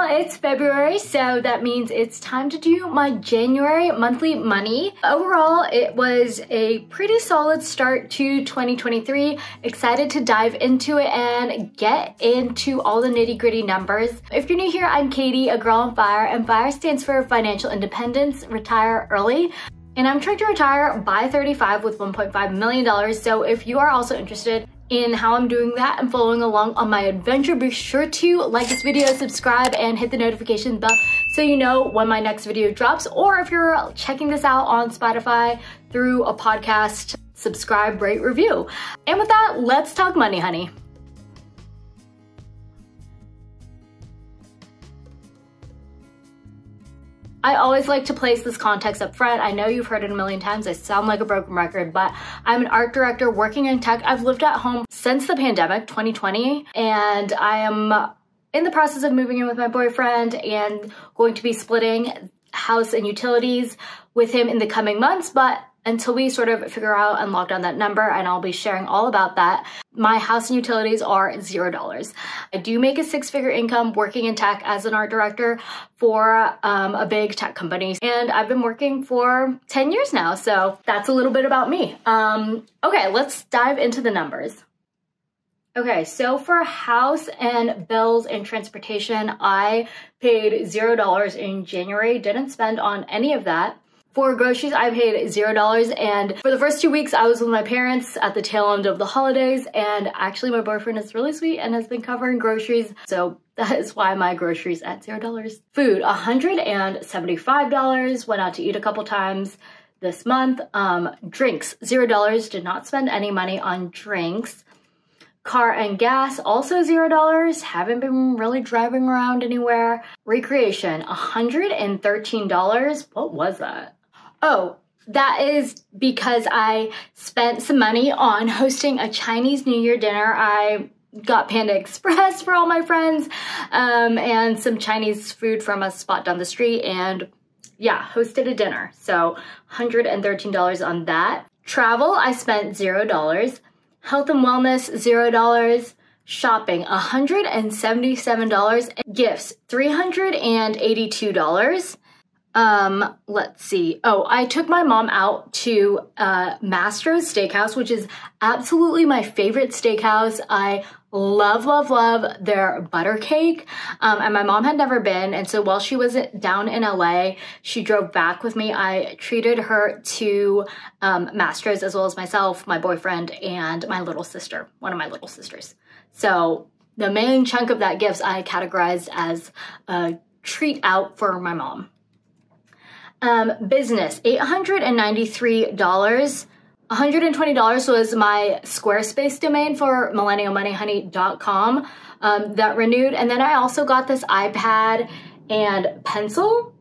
it's February, so that means it's time to do my January monthly money. Overall, it was a pretty solid start to 2023. Excited to dive into it and get into all the nitty-gritty numbers. If you're new here, I'm Catie, a girl on fire, and FIRE stands for financial independence, retire early. And I'm trying to retire by 35 with $1.5 million. So if you are also interested in how I'm doing that and following along on my adventure, be sure to like this video, subscribe, and hit the notification bell so you know when my next video drops. Or if you're checking this out on Spotify through a podcast, subscribe, rate, review. And with that, let's talk money, honey. I always like to place this context up front. I know you've heard it a million times. I sound like a broken record, but I'm an art director working in tech. I've lived at home since the pandemic, 2020, and I am in the process of moving in with my boyfriend and going to be splitting house and utilities with him in the coming months. But until we sort of figure out and lock down that number, and I'll be sharing all about that, my house and utilities are $0. I do make a six-figure income working in tech as an art director for a big tech company, and I've been working for 10 years now, so that's a little bit about me. Okay, let's dive into the numbers. Okay, so for house and bills and transportation, I paid $0 in January, didn't spend on any of that. For groceries, I paid $0, and for the first 2 weeks, I was with my parents at the tail end of the holidays, and actually my boyfriend is really sweet and has been covering groceries, so that is why my groceries at $0. Food, $175, went out to eat a couple times this month. Drinks, $0, did not spend any money on drinks. Car and gas, also $0, haven't been really driving around anywhere. Recreation, $113, what was that? Oh, that is because I spent some money on hosting a Chinese New Year dinner. I got Panda Express for all my friends and some Chinese food from a spot down the street, and yeah, hosted a dinner. So $113 on that. Travel, I spent $0. Health and wellness, $0. Shopping, $177. Gifts, $382. Let's see. Oh, I took my mom out to Mastro's Steakhouse, which is absolutely my favorite steakhouse. I love, love, love their butter cake. And my mom had never been. And so while she was down in LA, she drove back with me. I treated her to Mastro's, as well as myself, my boyfriend, and my little sister, one of my little sisters. So the main chunk of that gifts I categorized as a treat out for my mom. Business, $893. $120 was my Squarespace domain for millennialmoneyhoney.com that renewed. And then I also got this iPad and pencil,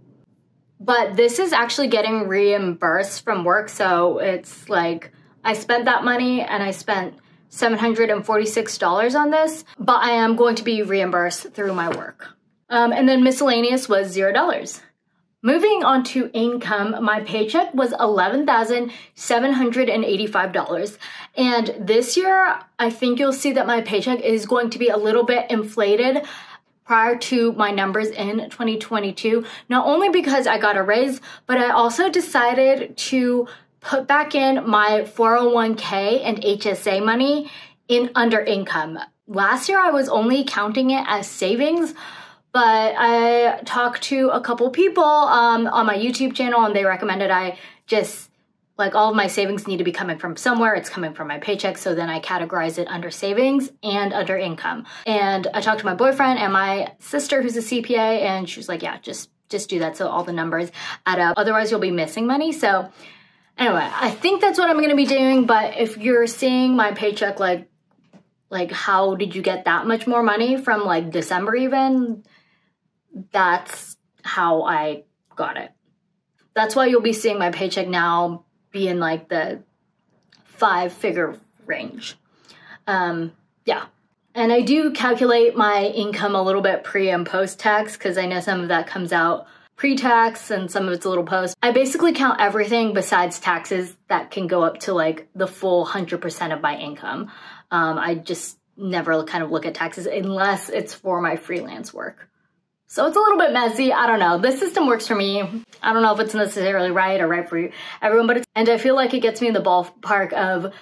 but this is actually getting reimbursed from work. So it's like I spent that money and I spent $746 on this, but I am going to be reimbursed through my work. And then miscellaneous was $0. Moving on to income, my paycheck was $11,785. And this year, I think you'll see that my paycheck is going to be a little bit inflated prior to my numbers in 2022. Not only because I got a raise, but I also decided to put back in my 401k and HSA money in under income. Last year, I was only counting it as savings, but I talked to a couple people on my YouTube channel, and they recommended I just, like, all of my savings need to be coming from somewhere. It's coming from my paycheck, so then I categorize it under savings and under income. And I talked to my boyfriend and my sister, who's a CPA, and she was like, yeah, just do that so all the numbers add up. Otherwise, you'll be missing money. So anyway, I think that's what I'm going to be doing. But if you're seeing my paycheck, like how did you get that much more money from like December even? That's how I got it. That's why you'll be seeing my paycheck now be in like the 5-figure range. Yeah. And I do calculate my income a little bit pre and post tax, because I know some of that comes out pre-tax and some of it's a little post. I basically count everything besides taxes that can go up to like the full 100% of my income. I just never kind of look at taxes unless it's for my freelance work. So it's a little bit messy. I don't know. This system works for me. I don't know if it's necessarily right or right for everyone, but and I feel like it gets me in the ballpark of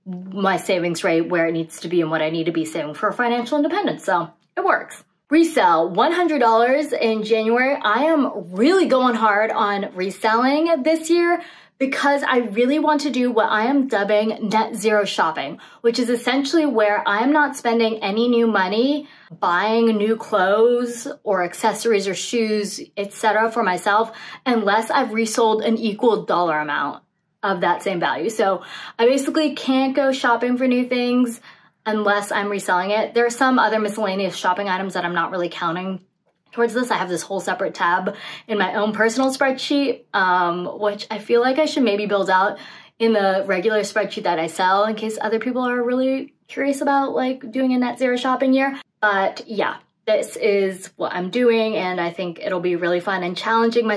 my savings rate where it needs to be and what I need to be saving for financial independence. So it works. Resell, $100 in January. I am really going hard on reselling this year because I really want to do what I am dubbing net zero shopping, which is essentially where I am not spending any new money buying new clothes or accessories or shoes, etc. for myself unless I've resold an equal dollar amount of that same value. So I basically can't go shopping for new things unless I'm reselling it. There are some other miscellaneous shopping items that I'm not really counting towards this. I have this whole separate tab in my own personal spreadsheet, which I feel like I should maybe build out in the regular spreadsheet that I sell in case other people are really curious about like doing a net zero shopping year. But yeah, this is what I'm doing and I think it'll be really fun and challenging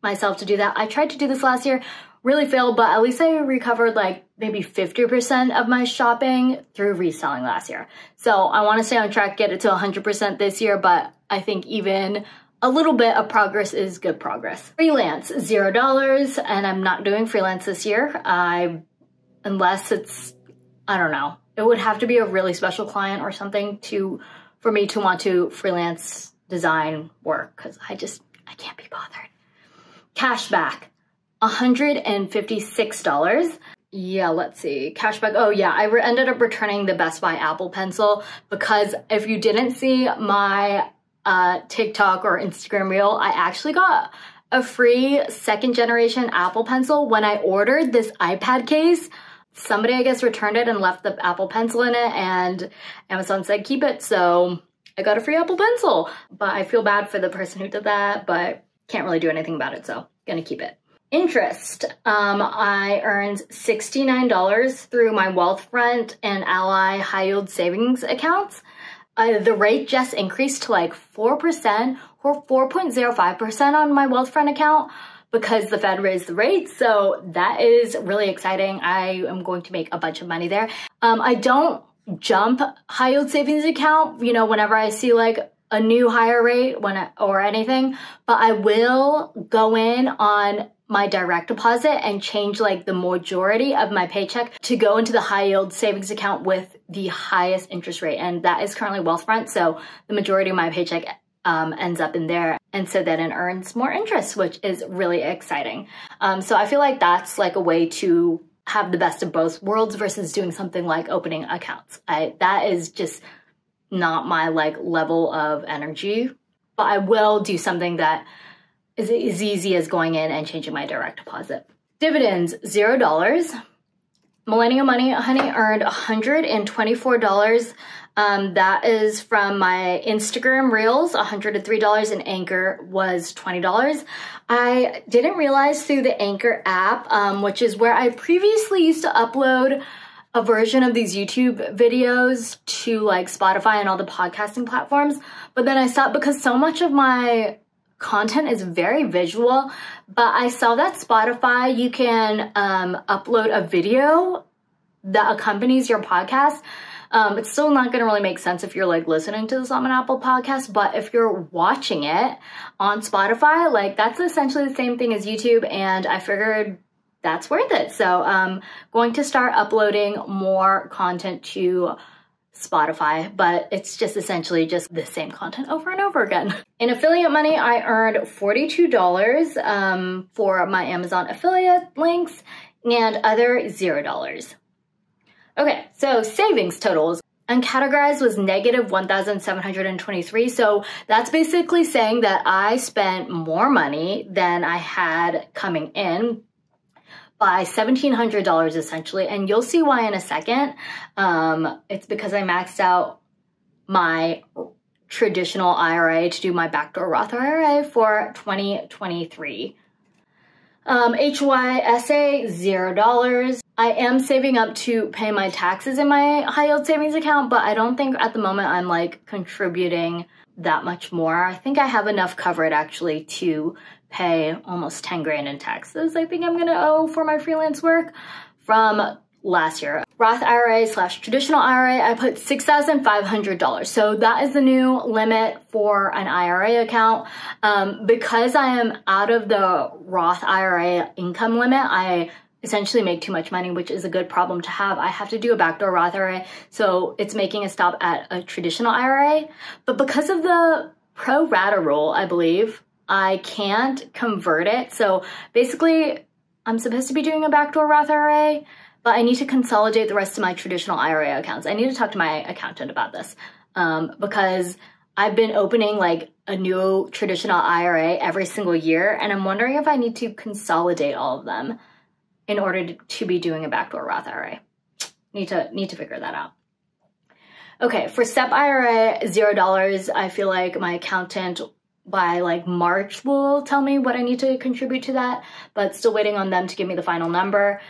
myself to do that. I tried to do this last year, really failed, but at least I recovered like maybe 50% of my shopping through reselling last year. So I want to stay on track, get it to 100% this year, but I think even a little bit of progress is good progress. Freelance, $0, and I'm not doing freelance this year. Unless it's, I don't know, it would have to be a really special client or something for me to want to freelance design work because I can't be bothered. Cashback, $156. Yeah, let's see. Cashback. Oh yeah, I ended up returning the Best Buy Apple Pencil because if you didn't see my TikTok or Instagram reel, I actually got a free second generation Apple Pencil when I ordered this iPad case. Somebody, I guess, returned it and left the Apple Pencil in it and Amazon said keep it. So I got a free Apple Pencil, but I feel bad for the person who did that, but can't really do anything about it. So gonna keep it. Interest, I earned $69 through my Wealthfront and Ally high yield savings accounts. The rate just increased to like 4% or 4.05% on my Wealthfront account because the Fed raised the rate. So that is really exciting. I am going to make a bunch of money there. I don't jump high yield savings account, you know, whenever I see like a new higher rate or anything, but I will go in on my direct deposit and change like the majority of my paycheck to go into the high yield savings account with the highest interest rate. And that is currently Wealthfront. So the majority of my paycheck ends up in there. And so then it earns more interest, which is really exciting. So I feel like that's like a way to have the best of both worlds versus doing something like opening accounts. That is just not my like level of energy, but I will do something that is as easy as going in and changing my direct deposit. Dividends, $0. Millennial Money Honey earned $124. That is from my Instagram Reels, $103, and Anchor was $20. I didn't realize through the Anchor app, which is where I previously used to upload a version of these YouTube videos to like Spotify and all the podcasting platforms, but then I stopped because so much of my content is very visual, but I saw that Spotify, you can upload a video that accompanies your podcast. It's still not going to really make sense if you're like listening to this on an Apple podcast, but if you're watching it on Spotify, like that's essentially the same thing as YouTube, and I figured that's worth it. So I'm going to start uploading more content to Spotify, but it's just essentially just the same content over and over again. In affiliate money, I earned $42 for my Amazon affiliate links and other $0. Okay, so savings totals. Uncategorized was negative 1,723. So that's basically saying that I spent more money than I had coming in by $1,700 essentially, and you'll see why in a second. It's because I maxed out my traditional IRA to do my backdoor Roth IRA for 2023. HYSA, $0. I am saving up to pay my taxes in my high yield savings account, but I don't think at the moment I'm like contributing that much more. I think I have enough covered actually to pay almost 10 grand in taxes. I think I'm gonna owe for my freelance work from last year. Roth IRA slash traditional IRA, I put $6,500. So that is the new limit for an IRA account. Because I am out of the Roth IRA income limit, I essentially make too much money, which is a good problem to have. I have to do a backdoor Roth IRA, so it's making a stop at a traditional IRA. But because of the pro rata rule, I believe, I can't convert it. So basically, I'm supposed to be doing a backdoor Roth IRA, but I need to consolidate the rest of my traditional IRA accounts. I need to talk to my accountant about this because I've been opening like a new traditional IRA every single year, and I'm wondering if I need to consolidate all of them in order to be doing a backdoor Roth IRA. Need to figure that out. Okay, for SEP IRA, $0. I feel like my accountant by like March will tell me what I need to contribute to that, but still waiting on them to give me the final number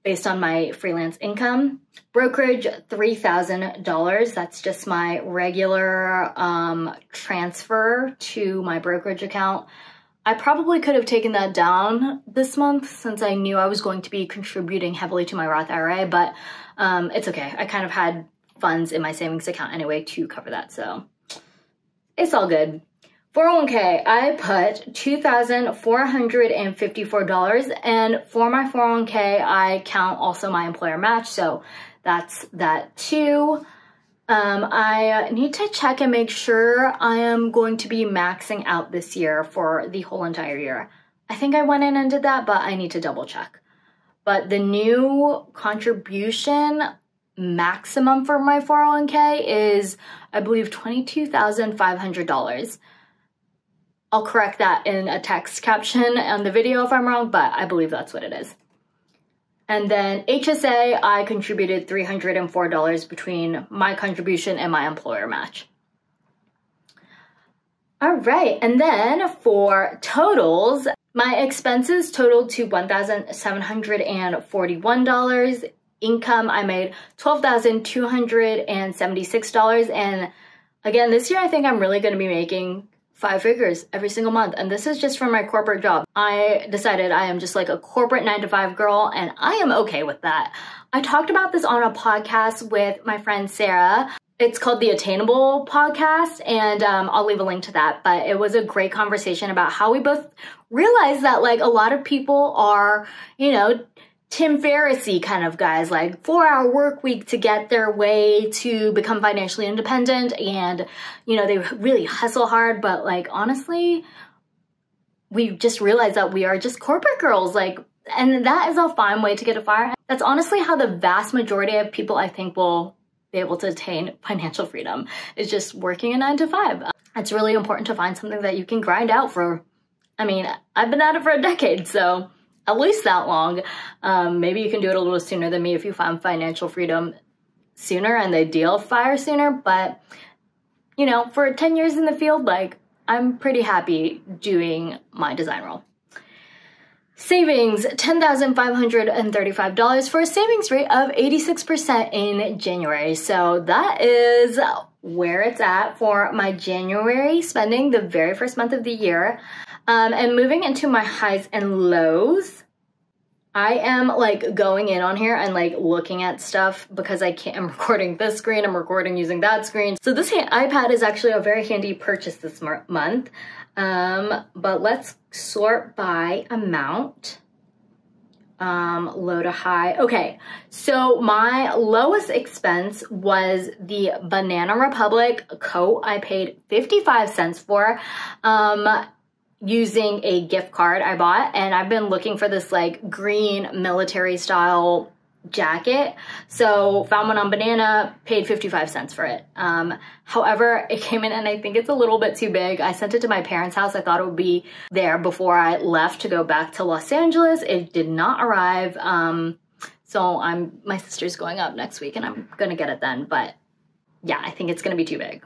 based on my freelance income. Brokerage, $3,000. That's just my regular transfer to my brokerage account. I probably could have taken that down this month since I knew I was going to be contributing heavily to my Roth IRA, but it's okay. I kind of had funds in my savings account anyway to cover that, so it's all good. 401k, I put $2,454, and for my 401k, I count also my employer match, so that's that too. I need to check and make sure I am going to be maxing out this year for the whole entire year. I think I went in and did that, but I need to double check. But the new contribution maximum for my 401k is, I believe, $22,500. I'll correct that in a text caption on the video if I'm wrong, but I believe that's what it is. And then HSA, I contributed $304 between my contribution and my employer match. All right, and then for totals, my expenses totaled to $1,741. Income, I made $12,276. And again, this year I think I'm really gonna be making 5 figures every single month. And this is just from my corporate job. I decided I am just like a corporate 9-to-5 girl, and I am okay with that. I talked about this on a podcast with my friend Sarah. It's called the Attainable Podcast, and I'll leave a link to that. But it was a great conversation about how we both realized that like a lot of people are, you know, Tim Ferriss-y kind of guys, like 4-hour work week to get their way to become financially independent, and you know, they really hustle hard, but like honestly, we just realized that we are just corporate girls, like, and that is a fine way to get a fire. That's honestly how the vast majority of people I think will be able to attain financial freedom, is just working a 9-to-5. It's really important to find something that you can grind out for. I mean, I've been at it for a decade, so at least that long. Maybe you can do it a little sooner than me if you find financial freedom sooner and the ideal fire sooner. But, you know, for 10 years in the field, like, I'm pretty happy doing my design role. Savings, $10,535 for a savings rate of 86% in January. So that is where it's at for my January spending, the very first month of the year. And moving into my highs and lows, I am like going in on here and like looking at stuff because I'm recording this screen, I'm recording using that screen. So this iPad is actually a very handy purchase this month. But let's sort by amount, low to high. Okay, so my lowest expense was the Banana Republic coat. I paid 55 cents for, using a gift card I bought, and I've been looking for this like green military style jacket. So found one on Banana, paid 55 cents for it. However, it came in and I think it's a little bit too big. I sent it to my parents' house. I thought it would be there before I left to go back to Los Angeles. It did not arrive. So my sister's going up next week and I'm gonna get it then. But yeah, I think it's gonna be too big.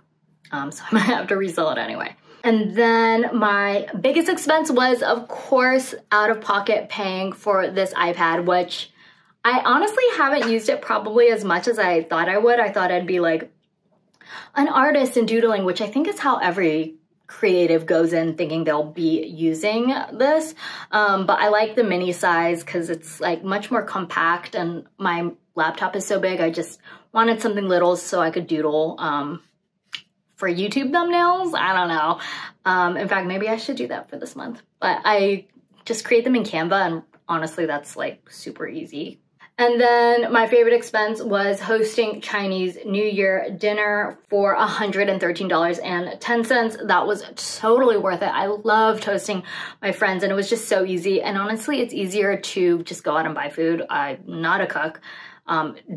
So I might have to resell it anyway. And then my biggest expense was, of course, out of pocket paying for this iPad, which I honestly haven't used it probably as much as I thought I would. I thought I'd be like an artist and doodling, which I think is how every creative goes in thinking they'll be using this. But I like the mini size because it's like much more compact, and my laptop is so big. I just wanted something little so I could doodle for YouTube thumbnails. I don't know. In fact, maybe I should do that for this month. But I just create them in Canva, and honestly, that's like super easy. And then my favorite expense was hosting Chinese New Year dinner for $113.10. That was totally worth it. I loved hosting my friends, and it was just so easy. And honestly, it's easier to just go out and buy food. I'm not a cook.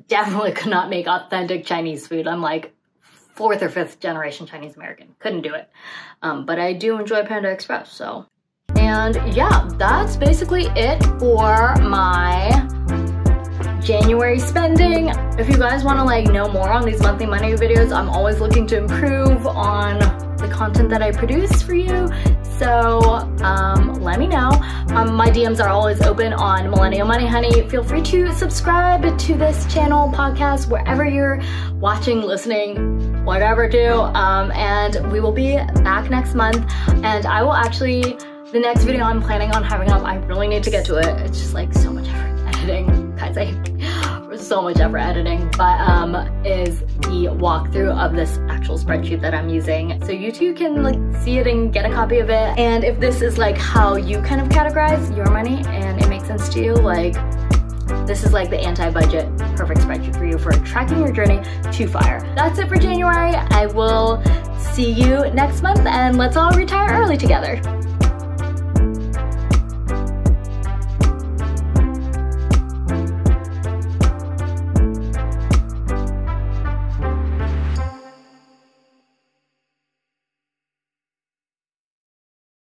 Definitely could not make authentic Chinese food. I'm like 4th or 5th generation Chinese American. Couldn't do it. But I do enjoy Panda Express, so. And yeah, that's basically it for my January spending. If you guys want to like know more on these monthly money videos, I'm always looking to improve on the content that I produce for you. So let me know. My DMs are always open on Millennial Money Honey. Feel free to subscribe to this channel, podcast, wherever you're watching, listening, whatever do. And we will be back next month. And I will actually, the next video I'm planning on having up, I really need to get to it. It's just like so much effort editing. Guys, so much effort editing, but is the walkthrough of this actual spreadsheet that I'm using, so you too can like see it and get a copy of it. And if this is like how you kind of categorize your money and it makes sense to you, like this is like the anti-budget perfect spreadsheet for you for tracking your journey to FIRE. That's it for January. I will see you next month, and let's all retire early together.